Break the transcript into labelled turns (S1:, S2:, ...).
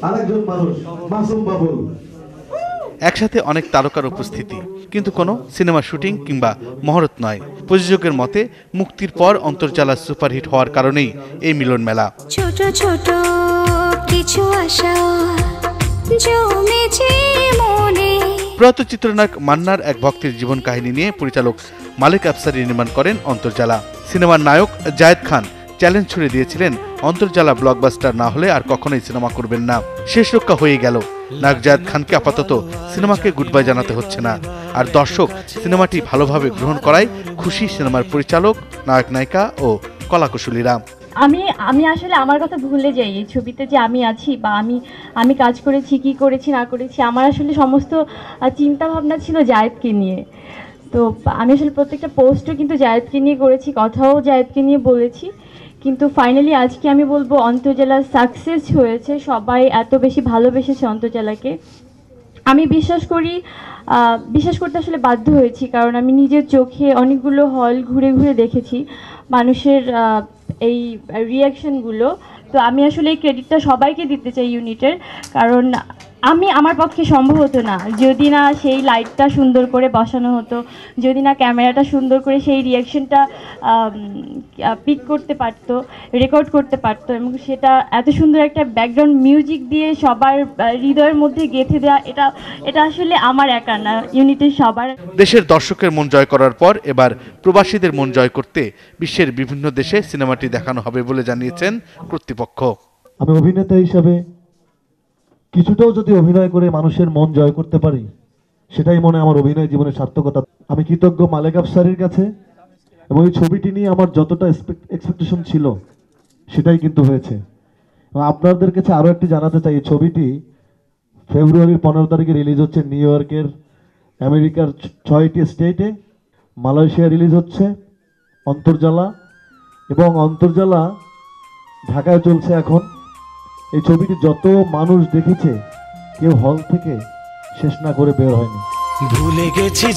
S1: আরেকজন মানুষ মাসুম বাবুল।
S2: একসাথে অনেক তারকার উপস্থিতি, কিন্তু কোনো সিনেমা শুটিং কিংবা মহরত নয়। প্রযোজকের মতে মুক্তির পর অন্তর্জালা সুপারহিট হওয়ার কারণেই এই মিলন মেলা।
S3: ছোট ছোট কিছু আশা জমেছে মনে।
S2: প্রয়াত চিত্রনায়ক মান্নার এক ভক্তের জীবন কাহিনী নিয়ে পরিচালক মালেক আফসারী নির্মাণ করেন অন্তর্জালা। সিনেমার নায়ক জায়েদ খান চ্যালেঞ্জ ছুড়ে দিয়েছিলেন, অন্তর্জালা ব্লকবাস্টার না হলে আর কখনোই সিনেমা করবেন না। শেষ রক্ষা হয়ে গেল। নায়ক জায়েদ খানকে আপাতত সিনেমাকে গুড বাই জানাতে হচ্ছে না। আর দর্শক সিনেমাটি ভালোভাবে গ্রহণ করায় খুশি সিনেমার পরিচালক, নায়ক নায়িকা ও কলাকুশলীরা।
S4: আমি আসলে আমার কথা ভুলে যাই এই ছবিতে যে আমি আছি বা আমি কাজ করেছি, কি করেছি না করেছি। আমার আসলে সমস্ত চিন্তা ভাবনা ছিল জায়েদকে নিয়ে। তো আমি আসলে প্রত্যেকটা পোস্টও কিন্তু জায়েদকে নিয়ে করেছি, কথাও জায়েদকে নিয়ে বলেছি। কিন্তু ফাইনালি আজকে আমি বলবো অন্তর্জালা সাকসেস হয়েছে। সবাই এত বেশি ভালোবেসেছে অন্তর্জালাকে। আমি বিশ্বাস করতে আসলে বাধ্য হয়েছি, কারণ আমি নিজের চোখে অনেকগুলো হল ঘুরে ঘুরে দেখেছি মানুষের এই রিয়াকশনগুলো। তো আমি আসলে এই ক্রেডিটটা সবাইকে দিতে চাই ইউনিটের, কারণ আমার পক্ষে সম্ভব হতো না যদি না সেই লাইটটা সুন্দর করে বসানো হতো, যদি না ক্যামেরাটা সুন্দর করে সেই রিয়াকশনটা পিক করতে পারতো, রেকর্ড করতে পারতো, এবং সেটা এত সুন্দর একটা ব্যাকগ্রাউন্ড মিউজিক দিয়ে সবার হৃদয়ের মধ্যে গেঁথে দেওয়া। এটা আসলে আমার একা না, ইউনিটের সবার।
S2: দেশের দর্শকের মন জয় করার পর এবার প্রবাসীদের মন জয় করতে বিশ্বের বিভিন্ন দেশে সিনেমাটি দেখানো হবে বলে জানিয়েছেন কর্তৃপক্ষ।
S1: আমি অভিনেতা হিসাবে কিছুটাও যদি অভিনয় করে মানুষের মন জয় করতে পারি, সেটাই মনে আমার অভিনয় জীবনের সার্থকতা। আমি কৃতজ্ঞ মালেক আফসারীর কাছে, এবং এই ছবিটি নিয়ে আমার যতটা এক্সপেকটেশন ছিল সেটাই কিন্তু হয়েছে। আপনাদের কাছে আরও একটি জানাতে চাই, এই ছবিটি ফেব্রুয়ারির 15 তারিখে রিলিজ হচ্ছে নিউ ইয়র্কের, আমেরিকার 6টি স্টেটে, মালয়েশিয়া রিলিজ হচ্ছে অন্তর্জালা, এবং অন্তর্জালা ঢাকায় চলছে এখন। এই ছবিটি যত মানুষ দেখেছে কেউ হল থেকে শেষ না করে বের হয়নি।
S5: ভুলে গেছি